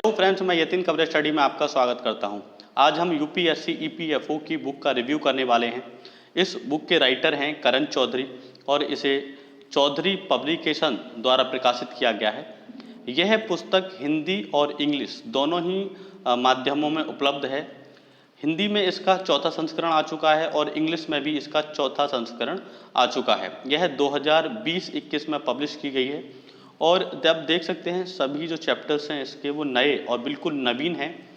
Hello friends, मैं Yatin coverage study में आपका स्वागत करता हूं। आज हम यूपीएससी ईपीएफओ की बुक का रिव्यू करने वाले हैं। इस बुक के राइटर हैं करण चौधरी और इसे चौधरी पब्लिकेशन द्वारा प्रकाशित किया गया है। यह पुस्तक हिंदी और इंग्लिश दोनों ही माध्यमों में उपलब्ध है। हिंदी में इसका चौथा संस्करण आ चुका है और इंग्लिश में भी इसका चौथा संस्करण आ चुका है। यह 2020-21 में पब्लिश की गई है और जब देख सकते हैं सभी जो चैप्टर्स हैं इसके वो नए और बिल्कुल नवीन हैं।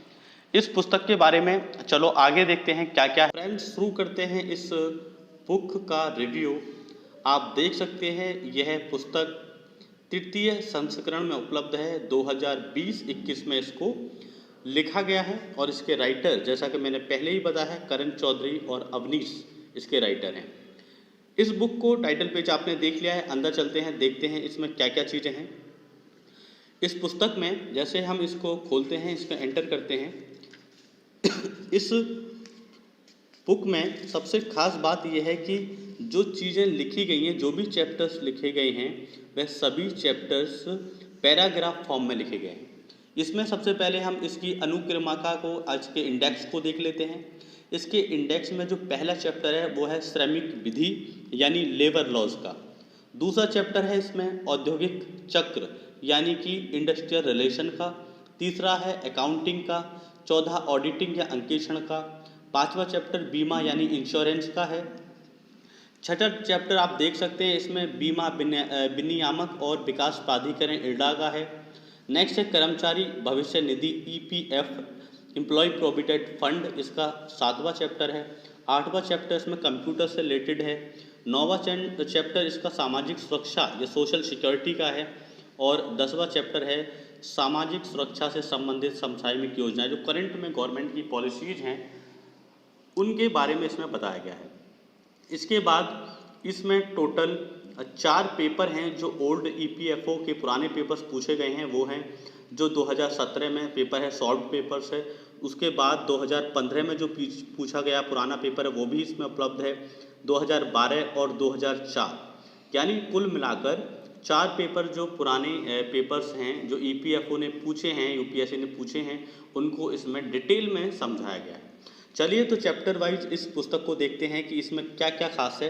इस पुस्तक के बारे में चलो आगे देखते हैं क्या क्या है। फ्रेंड्स, शुरू करते हैं इस बुक का रिव्यू। आप देख सकते हैं यह पुस्तक तृतीय संस्करण में उपलब्ध है। 2020-21 में इसको लिखा गया है और इसके राइटर, जैसा कि मैंने पहले ही बताया है, करण चौधरी और अवनीश इसके राइटर हैं। इस बुक को टाइटल पेज आपने देख लिया है। अंदर चलते हैं, देखते हैं इसमें क्या क्या चीज़ें हैं। इस पुस्तक में जैसे हम इसको खोलते हैं, इसको एंटर करते हैं इस बुक में सबसे खास बात यह है कि जो चीज़ें लिखी गई हैं, जो भी चैप्टर्स लिखे गए हैं, वह सभी चैप्टर्स पैराग्राफ फॉर्म में लिखे गए हैं। इसमें सबसे पहले हम इसकी अनुक्रमाका को, आज के इंडेक्स को देख लेते हैं। इसके इंडेक्स में जो पहला चैप्टर है वो है श्रमिक विधि यानी लेबर लॉज का। दूसरा चैप्टर है इसमें औद्योगिक चक्र यानी कि इंडस्ट्रियल रिलेशन का। तीसरा है अकाउंटिंग का। चौथा ऑडिटिंग या अंकेक्षण का। पांचवा चैप्टर बीमा यानी इंश्योरेंस का है। छठा चैप्टर आप देख सकते हैं इसमें बीमा विनियामक और विकास प्राधिकरण इरडा का है। नेक्स्ट है कर्मचारी भविष्य निधि ईपीएफ एम्प्लॉय प्रोविडेंट फंड, इसका 7वां चैप्टर है। 8वां चैप्टर इसमें कंप्यूटर से रिलेटेड है। 9वां चैप्टर इसका सामाजिक सुरक्षा या सोशल सिक्योरिटी का है और 10वां चैप्टर है सामाजिक सुरक्षा से संबंधित समसामयिक योजनाएं, जो करंट में गवर्नमेंट की पॉलिसीज हैं उनके बारे में इसमें बताया गया है। इसके बाद इसमें टोटल 4 पेपर हैं जो ओल्ड ईपीएफओ के पुराने पेपर्स पूछे गए हैं। वो हैं जो 2017 में पेपर है, सॉल्व पेपर्स है। उसके बाद 2015 में जो पूछा गया पुराना पेपर है वो भी इसमें उपलब्ध है। 2012 और 2004, यानी कुल मिलाकर 4 पेपर जो पुराने पेपर्स हैं जो ईपीएफओ ने पूछे हैं, यूपीएससी ने पूछे हैं, उनको इसमें डिटेल में समझाया गया है। चलिए तो चैप्टर वाइज इस पुस्तक को देखते हैं कि इसमें क्या क्या खास है।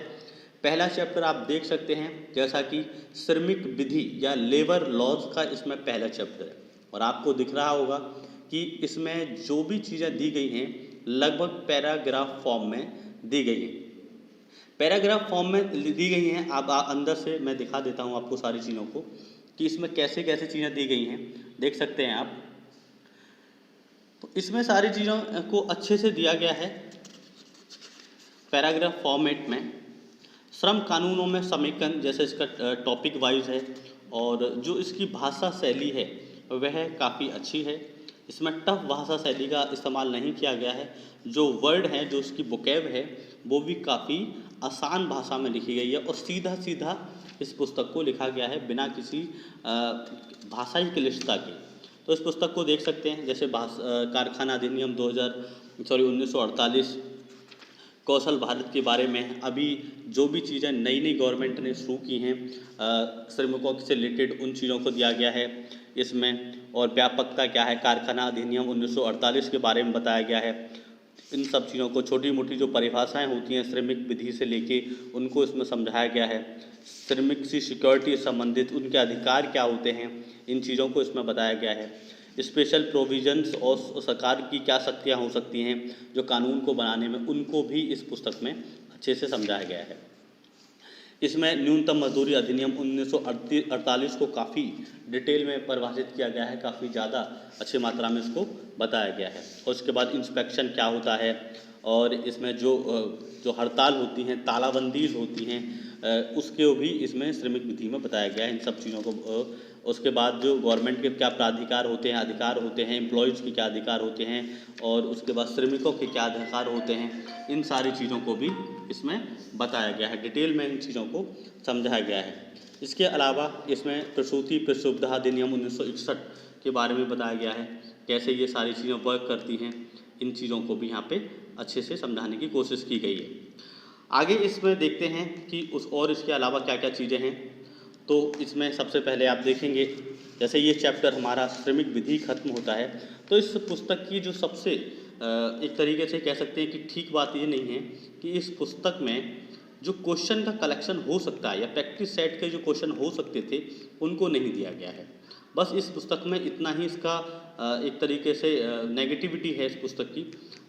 पहला चैप्टर आप देख सकते हैं जैसा कि श्रमिक विधि या लेबर लॉज का इसमें पहला चैप्टर है और आपको दिख रहा होगा कि इसमें जो भी चीज़ें दी गई हैं लगभग पैराग्राफ फॉर्म में दी गई हैं। पैराग्राफ फॉर्म में दी गई हैं। अब अंदर से मैं दिखा देता हूँ आपको सारी चीज़ों को कि इसमें कैसे कैसे चीज़ें दी गई हैं, देख सकते हैं आप। तो इसमें सारी चीज़ों को अच्छे से दिया गया है पैराग्राफ फॉर्मेट में। श्रम कानूनों में समेकन जैसे इसका टॉपिक वाइज है और जो इसकी भाषा शैली है वह काफ़ी अच्छी है। इसमें टफ भाषा शैली का इस्तेमाल नहीं किया गया है। जो वर्ड है, जो उसकी वोकैब है, वो भी काफ़ी आसान भाषा में लिखी गई है और सीधा सीधा इस पुस्तक को लिखा गया है बिना किसी भाषाई क्लिष्टता के। तो इस पुस्तक को देख सकते हैं जैसे कारखाना अधिनियम 1948, कौशल भारत के बारे में अभी जो भी चीज़ें नई नई गवर्नमेंट ने शुरू की हैं श्रमिकों से रिलेटेड, उन चीज़ों को दिया गया है इसमें। और व्यापकता क्या है, कारखाना अधिनियम 1948 के बारे में बताया गया है। इन सब चीज़ों को, छोटी मोटी जो परिभाषाएं होती हैं श्रमिक विधि से लेके, उनको इसमें समझाया गया है। श्रमिक की सिक्योरिटी से संबंधित उनके अधिकार क्या होते हैं, इन चीज़ों को इसमें बताया गया है। स्पेशल प्रोविजंस और सरकार की क्या शक्तियाँ हो सकती हैं जो कानून को बनाने में, उनको भी इस पुस्तक में अच्छे से समझाया गया है। इसमें न्यूनतम मजदूरी अधिनियम 1948 को काफ़ी डिटेल में परिभाषित किया गया है, काफ़ी ज़्यादा अच्छी मात्रा में इसको बताया गया है। और उसके बाद इंस्पेक्शन क्या होता है और इसमें जो हड़ताल होती हैं, तालाबंदी होती हैं, उसके भी इसमें श्रमिक विधि में बताया गया है इन सब चीज़ों को। उसके बाद जो गवर्नमेंट के क्या प्राधिकार होते हैं, अधिकार होते हैं, एम्प्लॉयज़ के क्या अधिकार होते हैं और उसके बाद श्रमिकों के क्या अधिकार होते हैं, इन सारी चीज़ों को भी इसमें बताया गया है। डिटेल में इन चीज़ों को समझाया गया है। इसके अलावा इसमें प्रसूति प्रसुविधा अधिनियम 1961 के बारे में बताया गया है, कैसे ये सारी चीज़ें वर्क करती हैं। इन चीज़ों को भी यहाँ पे अच्छे से समझाने की कोशिश की गई है। आगे इसमें देखते हैं कि और इसके अलावा क्या क्या चीज़ें हैं। तो इसमें सबसे पहले आप देखेंगे, जैसे ये चैप्टर हमारा श्रमिक विधि खत्म होता है, तो इस पुस्तक की जो सबसे एक तरीके से कह सकते हैं कि ठीक बात ये नहीं है कि इस पुस्तक में जो क्वेश्चन का कलेक्शन हो सकता है या प्रैक्टिस सेट के जो क्वेश्चन हो सकते थे उनको नहीं दिया गया है। बस इस पुस्तक में इतना ही इसका एक तरीके से नेगेटिविटी है इस पुस्तक की।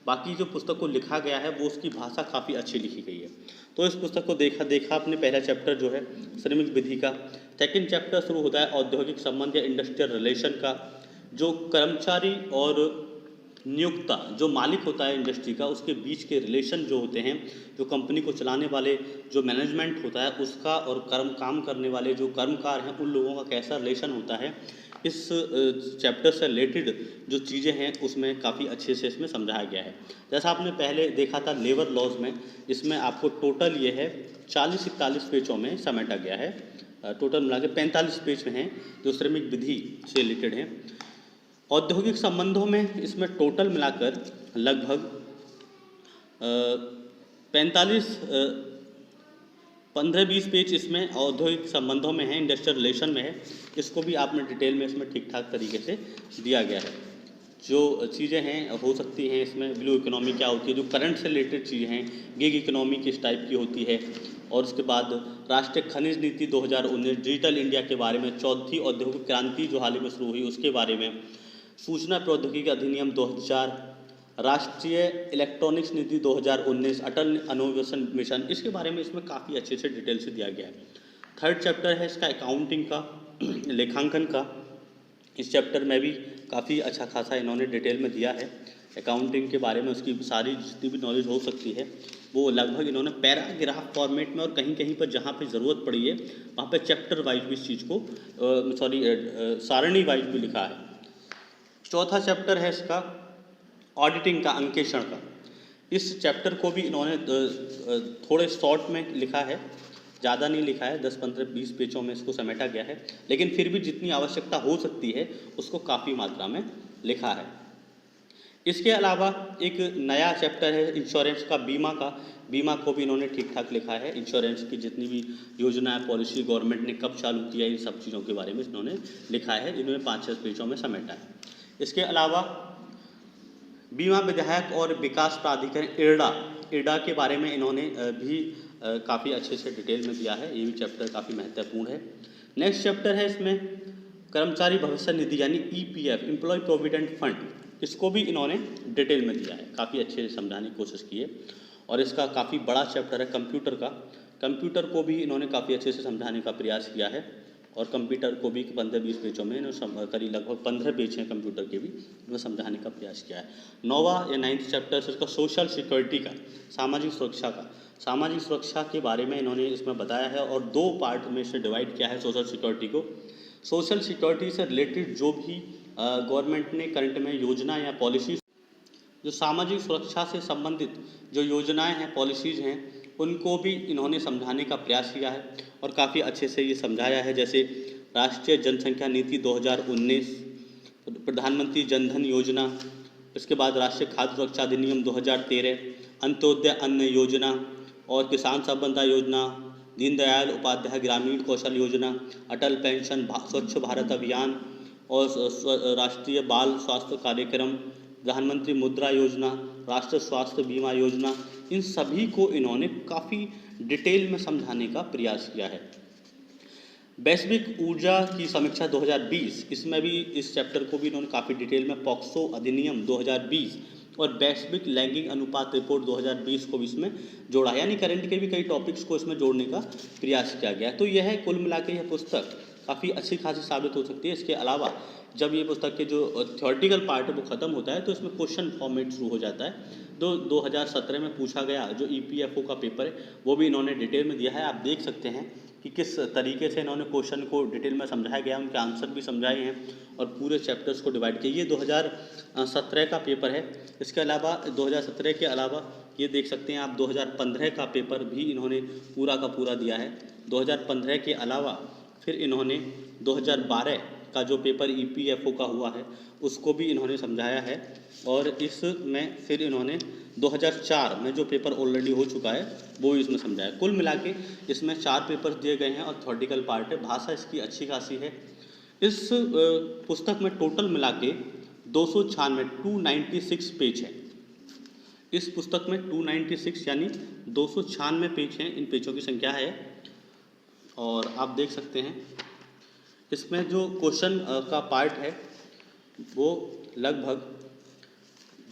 बाकी जो पुस्तक को लिखा गया है वो उसकी भाषा काफ़ी अच्छी लिखी गई है। तो इस पुस्तक को देखा आपने पहला चैप्टर जो है श्रमिक विधि का। सेकंड चैप्टर शुरू होता है औद्योगिक संबंध या इंडस्ट्रियल रिलेशन का, जो कर्मचारी और नियोक्ता जो मालिक होता है इंडस्ट्री का उसके बीच के रिलेशन जो होते हैं, जो कंपनी को चलाने वाले जो मैनेजमेंट होता है उसका और काम करने वाले जो कर्मकार हैं उन लोगों का कैसा रिलेशन होता है, इस चैप्टर से रिलेटेड जो चीज़ें हैं उसमें काफ़ी अच्छे से इसमें समझाया गया है। जैसा आपने पहले देखा था लेबर लॉज में, इसमें आपको टोटल ये है 40-41 पेजों में समेटा गया है। टोटल मिला के 45 पेज में हैं जो श्रमिक विधि से रिलेटेड हैं। औद्योगिक संबंधों में इसमें टोटल मिलाकर लगभग 15-20 पेज इसमें औद्योगिक संबंधों में है, इंडस्ट्रियल रिलेशन में है। इसको भी आपने डिटेल में इसमें ठीक ठाक तरीके से दिया गया है। जो चीज़ें हैं हो सकती हैं इसमें, ब्लू इकोनॉमी क्या होती है, जो करंट से रिलेटेड चीज़ें हैं, गिग इकोनॉमी किस टाइप की होती है, और उसके बाद राष्ट्रीय खनिज नीति 2019, डिजिटल इंडिया के बारे में, चौथी औद्योगिक क्रांति जो हाल ही में शुरू हुई उसके बारे में, सूचना प्रौद्योगिकी अधिनियम 2000, राष्ट्रीय इलेक्ट्रॉनिक्स नीति 2019, अटल इनोवेशन मिशन, इसके बारे में इसमें काफ़ी अच्छे से डिटेल से दिया गया है। थर्ड चैप्टर है इसका अकाउंटिंग का, लेखांकन का। इस चैप्टर में भी काफ़ी अच्छा खासा इन्होंने डिटेल में दिया है। अकाउंटिंग के बारे में उसकी सारी जितनी भी नॉलेज हो सकती है वो लगभग इन्होंने पैराग्राफ फॉर्मेट में और कहीं कहीं पर जहाँ पे ज़रूरत पड़ी है वहाँ पे चैप्टर वाइज भी इस चीज़ को सारणी वाइज भी लिखा है। चौथा चैप्टर है इसका ऑडिटिंग का, अंकेक्षण का। इस चैप्टर को भी इन्होंने थोड़े शॉर्ट में लिखा है, ज़्यादा नहीं लिखा है, 10-15-20 पेजों में इसको समेटा गया है, लेकिन फिर भी जितनी आवश्यकता हो सकती है उसको काफ़ी मात्रा में लिखा है। इसके अलावा एक नया चैप्टर है इंश्योरेंस का, बीमा का। बीमा को भी इन्होंने ठीक ठाक लिखा है। इंश्योरेंस की जितनी भी योजना है, पॉलिसी गवर्नमेंट ने कब चालू किया, इन सब चीज़ों के बारे में इन्होंने लिखा है। इन्होंने 5-6 पेजों में समेटा है। इसके अलावा बीमा विधायक और विकास प्राधिकरण इरडा के बारे में इन्होंने भी काफ़ी अच्छे से डिटेल में दिया है। ये भी चैप्टर काफ़ी महत्वपूर्ण है। नेक्स्ट चैप्टर है इसमें कर्मचारी भविष्य निधि यानी EPF, एम्प्लॉय प्रोविडेंट फंड। इसको भी इन्होंने डिटेल में दिया है, काफ़ी अच्छे से समझाने की कोशिश की है। और इसका काफ़ी बड़ा चैप्टर है कंप्यूटर का। कंप्यूटर को भी इन्होंने काफ़ी अच्छे से समझाने का प्रयास किया है और कंप्यूटर को भी 15-20 पेजों में इन्होंने करीब लगभग 15 पेज हैं कंप्यूटर के भी, इन्होंने समझाने का प्रयास किया है। 9वां या 9th चैप्टर है इसका सोशल सिक्योरिटी का, सामाजिक सुरक्षा का। सामाजिक सुरक्षा के बारे में इन्होंने इसमें बताया है और 2 पार्ट में इसे डिवाइड किया है सोशल सिक्योरिटी को। सोशल सिक्योरिटी से रिलेटेड जो भी गवर्नमेंट ने करंट में योजना या पॉलिसी, जो सामाजिक सुरक्षा से संबंधित जो योजनाएं हैं, पॉलिसीज़ हैं, उनको भी इन्होंने समझाने का प्रयास किया है और काफ़ी अच्छे से ये समझाया है। जैसे राष्ट्रीय जनसंख्या नीति 2019, प्रधानमंत्री जनधन योजना, इसके बाद राष्ट्रीय खाद्य सुरक्षा अधिनियम 2013, अंत्योदय अन्न योजना और किसान संबंधा योजना, दीनदयाल उपाध्याय ग्रामीण कौशल योजना, अटल पेंशन, स्वच्छ भारत अभियान और राष्ट्रीय बाल स्वास्थ्य कार्यक्रम, प्रधानमंत्री मुद्रा योजना, राष्ट्रीय स्वास्थ्य बीमा योजना, इन सभी को इन्होंने काफ़ी डिटेल में समझाने का प्रयास किया है। वैश्विक ऊर्जा की समीक्षा 2020, इसमें भी इस चैप्टर को भी इन्होंने काफ़ी डिटेल में, पॉक्सो अधिनियम 2020 और वैश्विक लैंगिक अनुपात रिपोर्ट 2020 को भी इसमें जोड़ा, यानी करंट के भी कई टॉपिक्स को इसमें जोड़ने का प्रयास किया गया। तो यह है कुल मिला के यह पुस्तक काफ़ी अच्छी खासी साबित हो सकती है। इसके अलावा जब ये पुस्तक के जो थ्योरेटिकल पार्ट है वो ख़त्म होता है तो इसमें क्वेश्चन फॉर्मेट शुरू हो जाता है। 2017 में पूछा गया जो EPFO का पेपर है वो भी इन्होंने डिटेल में दिया है। आप देख सकते हैं कि किस तरीके से इन्होंने क्वेश्चन को डिटेल में समझाया गया, उनके आंसर भी समझाए हैं और पूरे चैप्टर्स को डिवाइड किया। ये 2017 का पेपर है। इसके अलावा 2017 के अलावा ये देख सकते हैं आप 2015 का पेपर भी इन्होंने पूरा का पूरा दिया है। 2015 के अलावा फिर इन्होंने 2012 का जो पेपर EPFO का हुआ है उसको भी इन्होंने समझाया है। और इसमें फिर इन्होंने 2004 में जो पेपर ऑलरेडी हो चुका है वो इसमें समझाया। कुल मिला के इसमें 4 पेपर्स दिए गए हैं और थ्योरेटिकल पार्ट है। भाषा इसकी अच्छी खासी है। इस पुस्तक में टोटल मिला के 296 पेज है। इस पुस्तक में 296 यानी 296 पेज हैं, इन पेजों की संख्या है। और आप देख सकते हैं इसमें जो क्वेश्चन का पार्ट है वो लगभग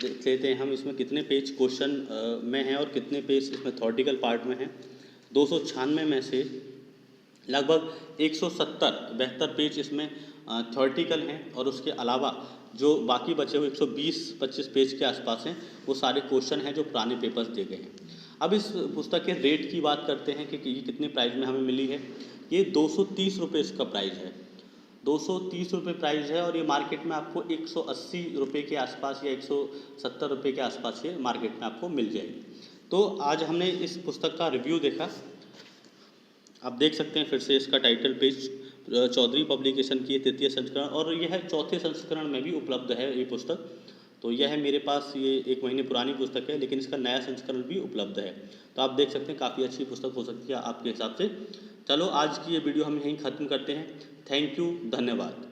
देख लेते हैं हम, इसमें कितने पेज क्वेश्चन में हैं और कितने पेज इसमें थ्योरेटिकल पार्ट में हैं। 296 में से लगभग 172 पेज इसमें थ्योरेटिकल हैं और उसके अलावा जो बाकी बचे हुए 120-25 पेज के आसपास हैं वो सारे क्वेश्चन हैं जो पुराने पेपर्स दिए गए हैं। अब इस पुस्तक के रेट की बात करते हैं कि ये कितने प्राइस में हमें मिली है। ये 230 रुपये इसका प्राइस है, 230 रुपये प्राइस है। और ये मार्केट में आपको 180 रुपये के आसपास या 170 रुपये के आसपास ये मार्केट में आपको मिल जाएगी। तो आज हमने इस पुस्तक का रिव्यू देखा। आप देख सकते हैं फिर से इसका टाइटल पेज चौधरी पब्लिकेशन की तृतीय संस्करण और यह चौथे संस्करण में भी उपलब्ध है ये पुस्तक। तो यह है मेरे पास, ये 1 महीने पुरानी पुस्तक है लेकिन इसका नया संस्करण भी उपलब्ध है। तो आप देख सकते हैं काफ़ी अच्छी पुस्तक हो सकती है आपके हिसाब से। चलो आज की ये वीडियो हम यहीं ख़त्म करते हैं। थैंक यू, धन्यवाद।